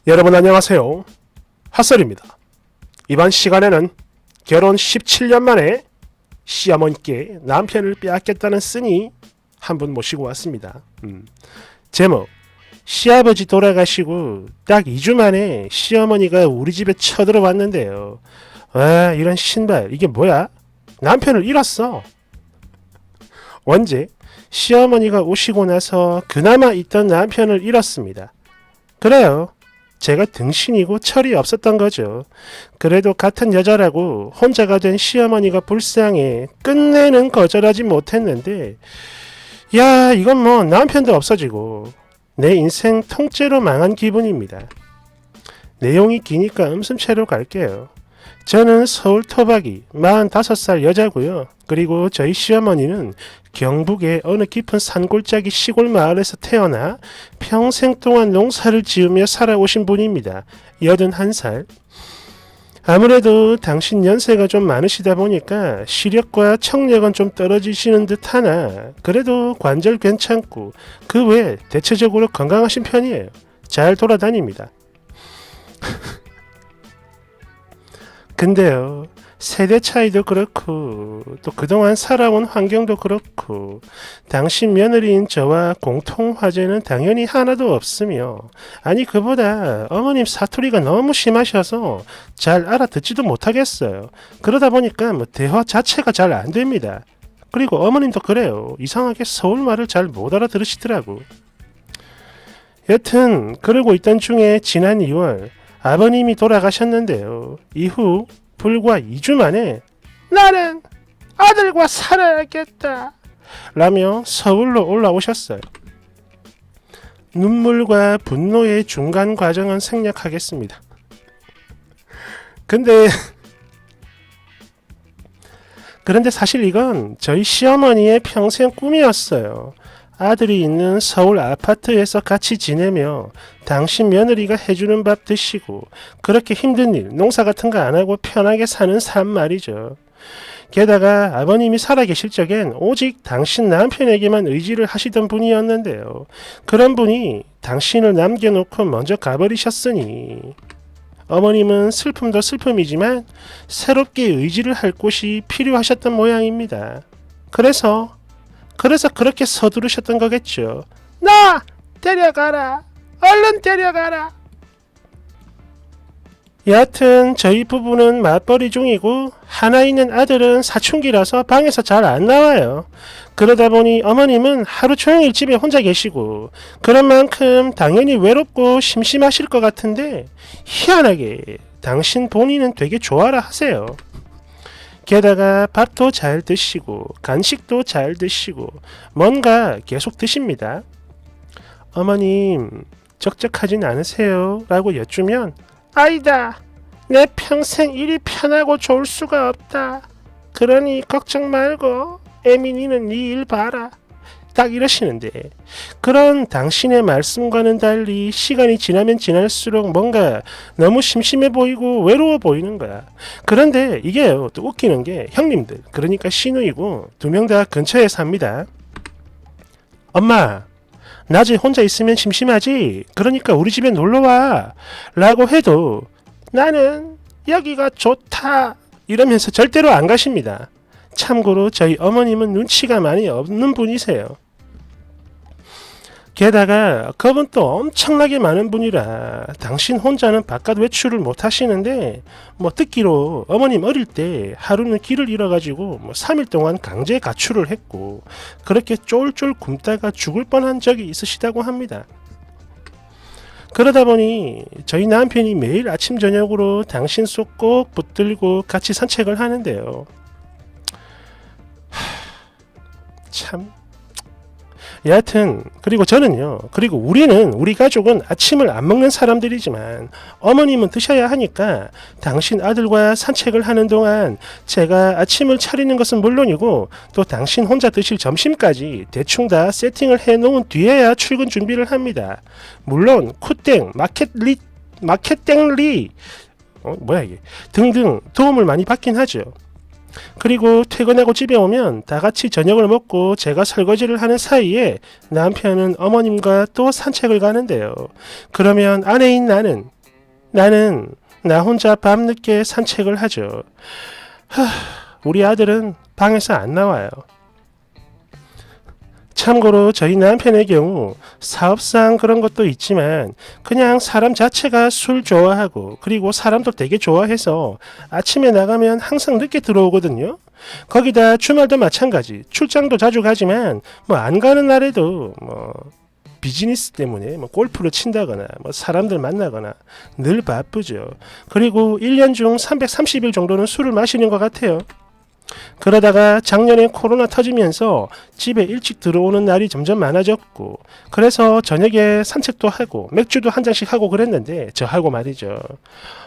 여러분 안녕하세요. 핫설입니다. 이번 시간에는 결혼 17년 만에 시어머니께 남편을 빼앗겼다는 쓴이 한 분 모시고 왔습니다. 제목, 시아버지 돌아가시고 딱 2주 만에 시어머니가 우리 집에 쳐들어왔는데요. 와, 이런 신발, 이게 뭐야? 남편을 잃었어. 언제? 시어머니가 오시고 나서 그나마 있던 남편을 잃었습니다. 그래요. 제가 등신이고 철이 없었던 거죠. 그래도 같은 여자라고 혼자가 된 시어머니가 불쌍해 끝내는 거절하지 못했는데, 야, 이건 뭐 남편도 없어지고 내 인생 통째로 망한 기분입니다. 내용이 기니까 음슴채로 갈게요. 저는 서울 토박이 45살 여자고요. 그리고 저희 시어머니는 경북의 어느 깊은 산골짜기 시골 마을에서 태어나 평생 동안 농사를 지으며 살아오신 분입니다. 81살. 아무래도 당신 연세가 좀 많으시다 보니까 시력과 청력은 좀 떨어지시는 듯 하나 그래도 관절 괜찮고 그 외 대체적으로 건강하신 편이에요. 잘 돌아다닙니다. 근데요, 세대 차이도 그렇고 또 그동안 살아온 환경도 그렇고 당신 며느리인 저와 공통 화제는 당연히 하나도 없으며, 아니 그보다 어머님 사투리가 너무 심하셔서 잘 알아듣지도 못하겠어요. 그러다 보니까 뭐 대화 자체가 잘 안 됩니다. 그리고 어머님도 그래요. 이상하게 서울말을 잘 못 알아들으시더라고. 여튼 그러고 있던 중에 지난 2월 아버님이 돌아가셨는데요. 이후 불과 2주 만에 나는 아들과 살아야겠다 라며 서울로 올라오셨어요. 눈물과 분노의 중간 과정은 생략하겠습니다. 그런데 사실 이건 저희 시어머니의 평생 꿈이었어요. 아들이 있는 서울 아파트에서 같이 지내며 당신 며느리가 해주는 밥 드시고 그렇게 힘든 일, 농사 같은 거 안 하고 편하게 사는 삶 말이죠. 게다가 아버님이 살아계실 적엔 오직 당신 남편에게만 의지를 하시던 분이었는데요. 그런 분이 당신을 남겨놓고 먼저 가버리셨으니 어머님은 슬픔도 슬픔이지만 새롭게 의지를 할 곳이 필요하셨던 모양입니다. 그래서 그렇게 서두르셨던 거겠죠. 나 데려가라. 얼른 데려가라. 여하튼 저희 부부는 맞벌이 중이고 하나 있는 아들은 사춘기라서 방에서 잘 안 나와요. 그러다 보니 어머님은 하루 종일 집에 혼자 계시고 그런 만큼 당연히 외롭고 심심하실 것 같은데 희한하게 당신 본인은 되게 좋아라 하세요. 게다가 밥도 잘 드시고 간식도 잘 드시고 뭔가 계속 드십니다. 어머님 적적하진 않으세요? 라고 여쭈면 아니다. 내 평생 일이 편하고 좋을 수가 없다. 그러니 걱정 말고 애민이는 네 일 봐라. 딱 이러시는데, 그런 당신의 말씀과는 달리 시간이 지나면 지날수록 뭔가 너무 심심해 보이고 외로워 보이는 거야. 그런데 이게 또 웃기는 게 형님들, 그러니까 시누이고 2명 다 근처에 삽니다. 엄마, 낮에 혼자 있으면 심심하지? 그러니까 우리 집에 놀러와 라고 해도 나는 여기가 좋다 이러면서 절대로 안 가십니다. 참고로 저희 어머님은 눈치가 많이 없는 분이세요. 게다가 그분 또 엄청나게 많은 분이라 당신 혼자는 바깥 외출을 못 하시는데, 뭐 듣기로 어머님 어릴 때 하루는 길을 잃어가지고 3일 동안 강제 가출을 했고 그렇게 쫄쫄 굶다가 죽을 뻔한 적이 있으시다고 합니다. 그러다 보니 저희 남편이 매일 아침 저녁으로 당신 속 꼭 붙들고 같이 산책을 하는데요. 참. 여하튼 그리고 저는요, 그리고 우리 가족은 아침을 안 먹는 사람들이지만 어머님은 드셔야 하니까 당신 아들과 산책을 하는 동안 제가 아침을 차리는 것은 물론이고 또 당신 혼자 드실 점심까지 대충 다 세팅을 해놓은 뒤에야 출근 준비를 합니다. 물론 쿠땡, 마켓땡리 뭐야 이게 등등 도움을 많이 받긴 하죠. 그리고 퇴근하고 집에 오면 다 같이 저녁을 먹고 제가 설거지를 하는 사이에 남편은 어머님과 또 산책을 가는데요. 그러면 아내인 나는 나는 나 혼자 밤늦게 산책을 하죠. 우리 아들은 방에서 안 나와요. 참고로 저희 남편의 경우 사업상 그런 것도 있지만 그냥 사람 자체가 술 좋아하고 그리고 사람도 되게 좋아해서 아침에 나가면 항상 늦게 들어오거든요. 거기다 주말도 마찬가지. 출장도 자주 가지만 뭐 안 가는 날에도 뭐 비즈니스 때문에 뭐 골프를 친다거나 뭐 사람들 만나거나 늘 바쁘죠. 그리고 1년 중 330일 정도는 술을 마시는 것 같아요. 그러다가 작년에 코로나 터지면서 집에 일찍 들어오는 날이 점점 많아졌고 그래서 저녁에 산책도 하고 맥주도 한 잔씩 하고 그랬는데 저하고 말이죠.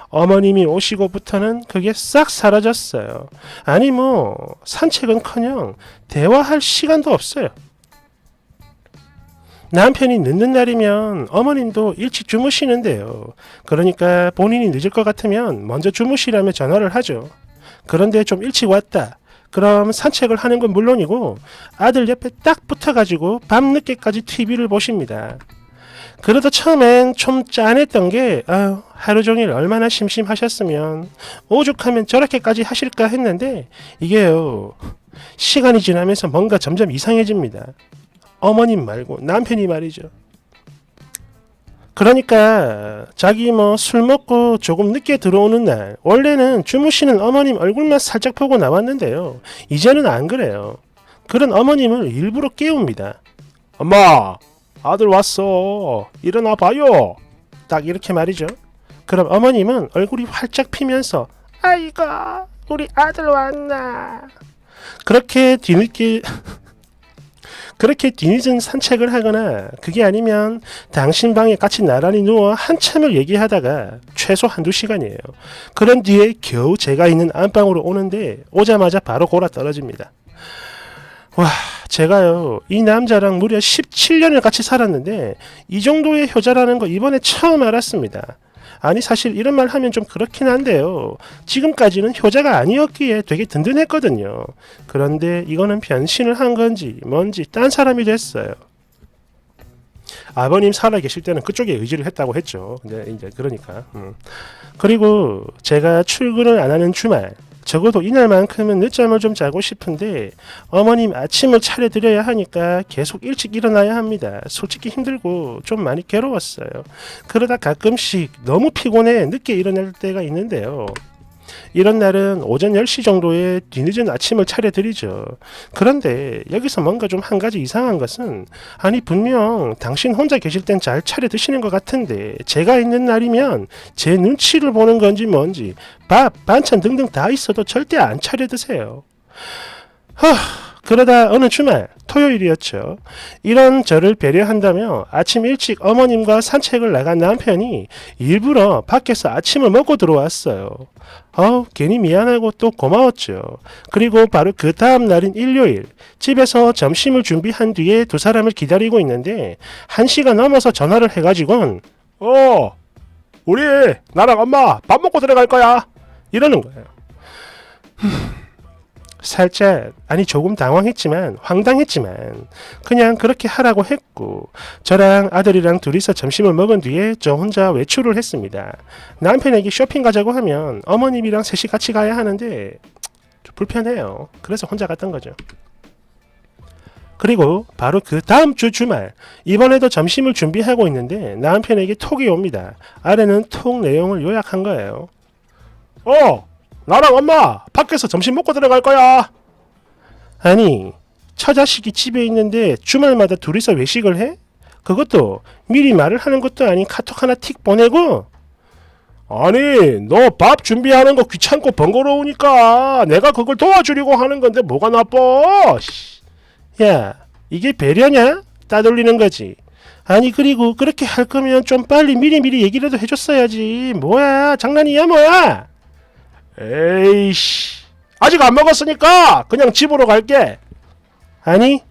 어머님이 오시고부터는 그게 싹 사라졌어요. 아니 뭐 산책은커녕 대화할 시간도 없어요. 남편이 늦는 날이면 어머님도 일찍 주무시는데요. 그러니까 본인이 늦을 것 같으면 먼저 주무시라며 전화를 하죠. 그런데 좀 일찍 왔다. 그럼 산책을 하는 건 물론이고 아들 옆에 딱 붙어가지고 밤늦게까지 TV를 보십니다. 그러다 처음엔 좀 짠했던 게 하루 종일 얼마나 심심하셨으면 오죽하면 저렇게까지 하실까 했는데 이게요. 시간이 지나면서 뭔가 점점 이상해집니다. 어머님 말고 남편이 말이죠. 그러니까 자기 뭐 술 먹고 조금 늦게 들어오는 날 원래는 주무시는 어머님 얼굴만 살짝 보고 나왔는데요. 이제는 안 그래요. 그런 어머님을 일부러 깨웁니다. 엄마, 아들 왔어. 일어나 봐요. 딱 이렇게 말이죠. 그럼 어머님은 얼굴이 활짝 피면서 아이고 우리 아들 왔나. 그렇게 뒤늦은 산책을 하거나 그게 아니면 당신 방에 같이 나란히 누워 한참을 얘기하다가 최소 한두 시간이에요. 그런 뒤에 겨우 제가 있는 안방으로 오는데 오자마자 바로 골아 떨어집니다. 와, 제가요 이 남자랑 무려 17년을 같이 살았는데 이 정도의 효자라는 거 이번에 처음 알았습니다. 아니 사실 이런 말 하면 좀 그렇긴 한데요. 지금까지는 효자가 아니었기에 되게 든든했거든요. 그런데 이거는 변신을 한 건지 뭔지 딴 사람이 됐어요. 아버님 살아 계실 때는 그쪽에 의지를 했다고 했죠. 근데 이제 그러니까. 그리고 제가 출근을 안 하는 주말 적어도 이날만큼은 늦잠을 좀 자고 싶은데 어머님 아침을 차려드려야 하니까 계속 일찍 일어나야 합니다. 솔직히 힘들고 좀 많이 괴로웠어요. 그러다 가끔씩 너무 피곤해 늦게 일어날 때가 있는데요. 이런 날은 오전 10시 정도에 뒤늦은 아침을 차려드리죠. 그런데 여기서 뭔가 좀 한 가지 이상한 것은 아니 분명 당신 혼자 계실 땐 잘 차려 드시는 것 같은데 제가 있는 날이면 제 눈치를 보는 건지 뭔지 밥, 반찬 등등 다 있어도 절대 안 차려 드세요. 그러다 어느 주말 토요일이었죠. 이런 저를 배려한다며 아침 일찍 어머님과 산책을 나간 남편이 일부러 밖에서 아침을 먹고 들어왔어요. 괜히 미안하고 또 고마웠죠. 그리고 바로 그 다음 날인 일요일 집에서 점심을 준비한 뒤에 두 사람을 기다리고 있는데 1시가 넘어서 전화를 해가지고는 우리 나랑 엄마 밥 먹고 들어갈 거야 이러는 거예요. 살짝 아니 조금 당황했지만 황당했지만 그냥 그렇게 하라고 했고 저랑 아들이랑 둘이서 점심을 먹은 뒤에 저 혼자 외출을 했습니다. 남편에게 쇼핑 가자고 하면 어머님이랑 셋이 같이 가야 하는데 좀 불편해요. 그래서 혼자 갔던 거죠. 그리고 바로 그 다음 주 주말 이번에도 점심을 준비하고 있는데 남편에게 톡이 옵니다. 아래는 톡 내용을 요약한 거예요. 나랑 엄마 밖에서 점심 먹고 들어갈 거야. 아니 처자식이 집에 있는데 주말마다 둘이서 외식을 해? 그것도 미리 말을 하는 것도 아닌 카톡 하나 틱 보내고. 아니 너 밥 준비하는 거 귀찮고 번거로우니까 내가 그걸 도와주려고 하는 건데 뭐가 나빠. 야 이게 배려냐? 따돌리는 거지. 아니 그리고 그렇게 할 거면 좀 빨리 미리 얘기라도 해줬어야지. 뭐야 장난이야 뭐야. 에이씨 아직 안 먹었으니까 그냥 집으로 갈게. 아니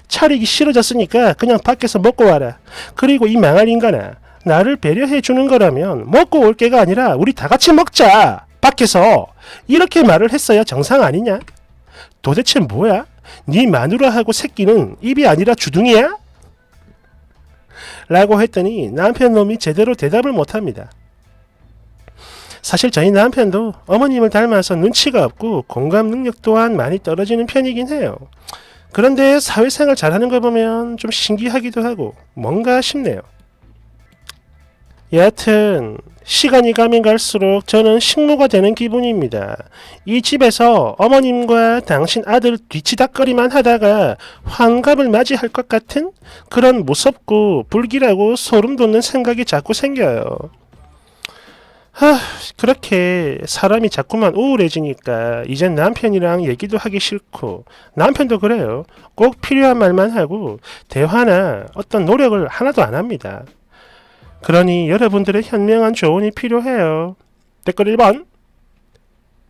차리기 싫어졌으니까 그냥 밖에서 먹고 와라. 그리고 이 망할 인간아 나를 배려해 주는 거라면 먹고 올 게가 아니라 우리 다 같이 먹자 밖에서 이렇게 말을 했어야 정상 아니냐. 도대체 뭐야? 네 마누라하고 새끼는 입이 아니라 주둥이야? 라고 했더니 남편 놈이 제대로 대답을 못합니다. 사실 저희 남편도 어머님을 닮아서 눈치가 없고 공감 능력 또한 많이 떨어지는 편이긴 해요. 그런데 사회생활 잘하는 거 보면 좀 신기하기도 하고 뭔가 싶네요. 여하튼 시간이 가면 갈수록 저는 식모가 되는 기분입니다. 이 집에서 어머님과 당신 아들 뒤치다거리만 하다가 환갑을 맞이할 것 같은 그런 무섭고 불길하고 소름 돋는 생각이 자꾸 생겨요. 그렇게 사람이 자꾸만 우울해지니까 이젠 남편이랑 얘기도 하기 싫고 남편도 그래요. 꼭 필요한 말만 하고 대화나 어떤 노력을 하나도 안 합니다. 그러니 여러분들의 현명한 조언이 필요해요. 댓글 1번.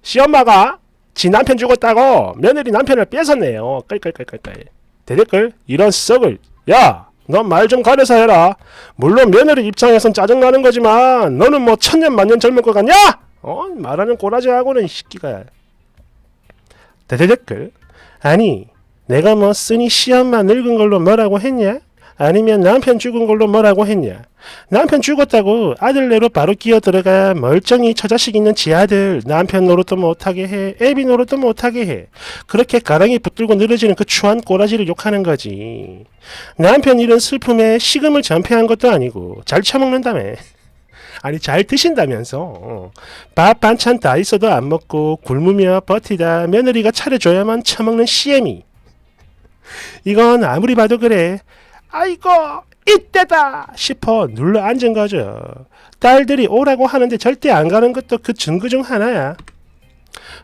시엄마가 지 남편 죽었다고 며느리 남편을 뺏었네요. 끌끌끌끌끌. 대댓글. 이런 썩을. 야! 넌 말 좀 가려서 해라. 물론 며느리 입장에선 짜증나는 거지만 너는 뭐 천년 만년 젊을 것 같냐? 말하는 꼬라지하고는 시끼가. 대댓글. 아니 내가 뭐 쓰니 시엄마 늙은 걸로 뭐라고 했냐? 아니면 남편 죽은 걸로 뭐라고 했냐? 남편 죽었다고 아들내로 바로 끼어들어가 멀쩡히 처자식 있는 지 아들 남편 노릇도 못하게 해, 애비 노릇도 못하게 해. 그렇게 가랑이 붙들고 늘어지는 그 추한 꼬라지를 욕하는 거지. 남편 이런 슬픔에 식음을 전폐한 것도 아니고 잘 처먹는다며. 아니 잘 드신다면서. 밥 반찬 다 있어도 안 먹고 굶으며 버티다 며느리가 차려줘야만 처먹는 시애미. 이건 아무리 봐도 그래. 아이고 이때다 싶어 눌러 앉은 거죠. 딸들이 오라고 하는데 절대 안 가는 것도 그 증거 중 하나야.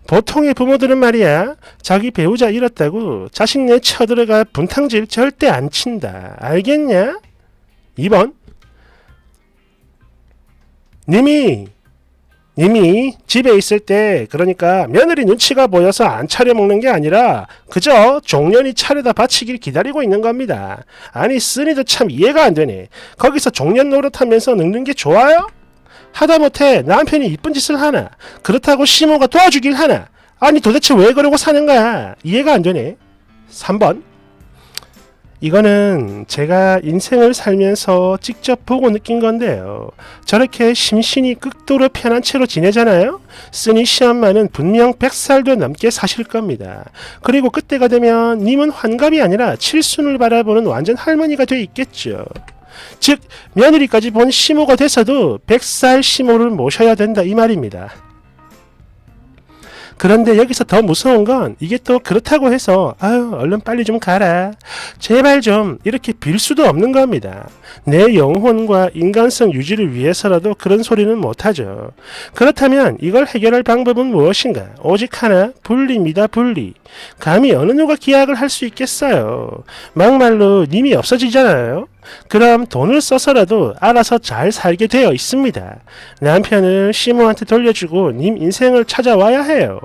보통의 부모들은 말이야 자기 배우자 잃었다고 자식네 쳐들어가 분탕질 절대 안 친다. 알겠냐? 2번. 님이 집에 있을 때 그러니까 며느리 눈치가 보여서 안 차려 먹는 게 아니라 그저 종년이 차려다 바치길 기다리고 있는 겁니다. 아니 쓰니도 참 이해가 안 되네. 거기서 종년 노릇하면서 늙는 게 좋아요? 하다못해 남편이 이쁜 짓을 하나 그렇다고 시모가 도와주길 하나 아니 도대체 왜 그러고 사는 거야? 이해가 안 되네. 3번. 이거는 제가 인생을 살면서 직접 보고 느낀 건데요. 저렇게 심신이 극도로 편한 채로 지내잖아요. 쓰니 시엄마는 분명 100살도 넘게 사실 겁니다. 그리고 그때가 되면 님은 환갑이 아니라 칠순을 바라보는 완전 할머니가 돼 있겠죠. 즉 며느리까지 본 시모가 돼서도 100살 시모를 모셔야 된다 이 말입니다. 그런데 여기서 더 무서운 건 이게 또 그렇다고 해서 아유 얼른 빨리 좀 가라 제발 좀 이렇게 빌 수도 없는 겁니다. 내 영혼과 인간성 유지를 위해서라도 그런 소리는 못하죠. 그렇다면 이걸 해결할 방법은 무엇인가? 오직 하나, 분리입니다. 분리. 감히 어느 누가 기약을 할 수 있겠어요. 막말로 님이 없어지잖아요. 그럼 돈을 써서라도 알아서 잘 살게 되어 있습니다. 남편을 시모한테 돌려주고 님 인생을 찾아와야 해요.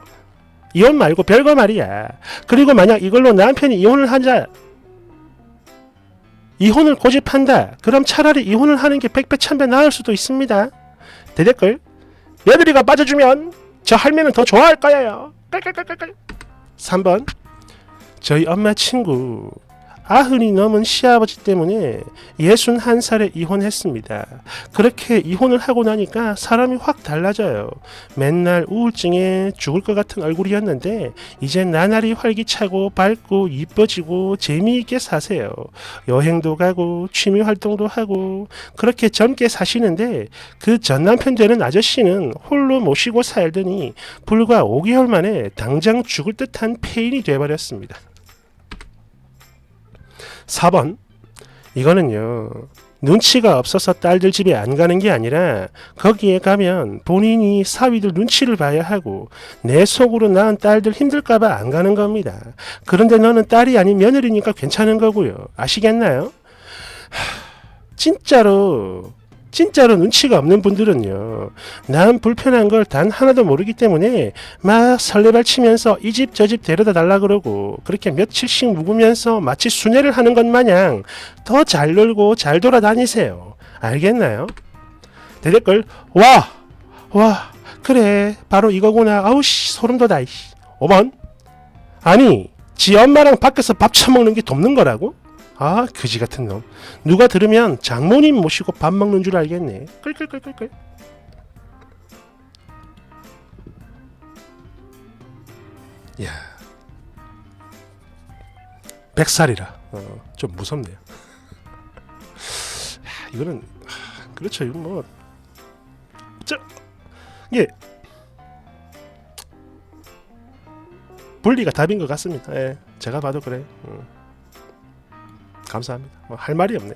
이혼 말고 별거 말이야. 그리고 만약 이걸로 남편이 이혼을 고집한다. 그럼 차라리 이혼을 하는 게 100배 1000배 나을 수도 있습니다. 대댓글. 며느리가 빠져주면 저 할매는 더 좋아할 거예요. 3번. 저희 엄마 친구 90이 넘은 시아버지 때문에 61살에 이혼했습니다. 그렇게 이혼을 하고 나니까 사람이 확 달라져요. 맨날 우울증에 죽을 것 같은 얼굴이었는데 이제 나날이 활기차고 밝고 이뻐지고 재미있게 사세요. 여행도 가고 취미활동도 하고 그렇게 젊게 사시는데 그 전남편 되는 아저씨는 홀로 모시고 살더니 불과 5개월 만에 당장 죽을 듯한 폐인이 돼버렸습니다. 4번. 이거는요. 눈치가 없어서 딸들 집에 안 가는 게 아니라 거기에 가면 본인이 사위들 눈치를 봐야 하고 내 속으로 낳은 딸들 힘들까봐 안 가는 겁니다. 그런데 너는 딸이 아닌 며느리니까 괜찮은 거고요. 아시겠나요? 진짜로 눈치가 없는 분들은요. 남 불편한 걸 단 하나도 모르기 때문에 막 설레발 치면서 이 집 저 집 데려다 달라 그러고 그렇게 며칠씩 묵으면서 마치 순회를 하는 것 마냥 더 잘 놀고 잘 돌아다니세요. 알겠나요? 대댓글. 와 그래 바로 이거구나. 아우씨 소름 돋아. 5번. 아니 지 엄마랑 밖에서 밥 처먹는 게 돕는 거라고? 아 그지 같은 놈. 누가 들으면 장모님 모시고 밥 먹는 줄 알겠네. 끌끌끌끌끌. 이야, 100살이라 좀 무섭네요. 이거는 그렇죠. 이건 뭐 이게 분리가 답인 것 같습니다. 예, 제가 봐도 그래. 감사합니다. 뭐 할 말이 없네.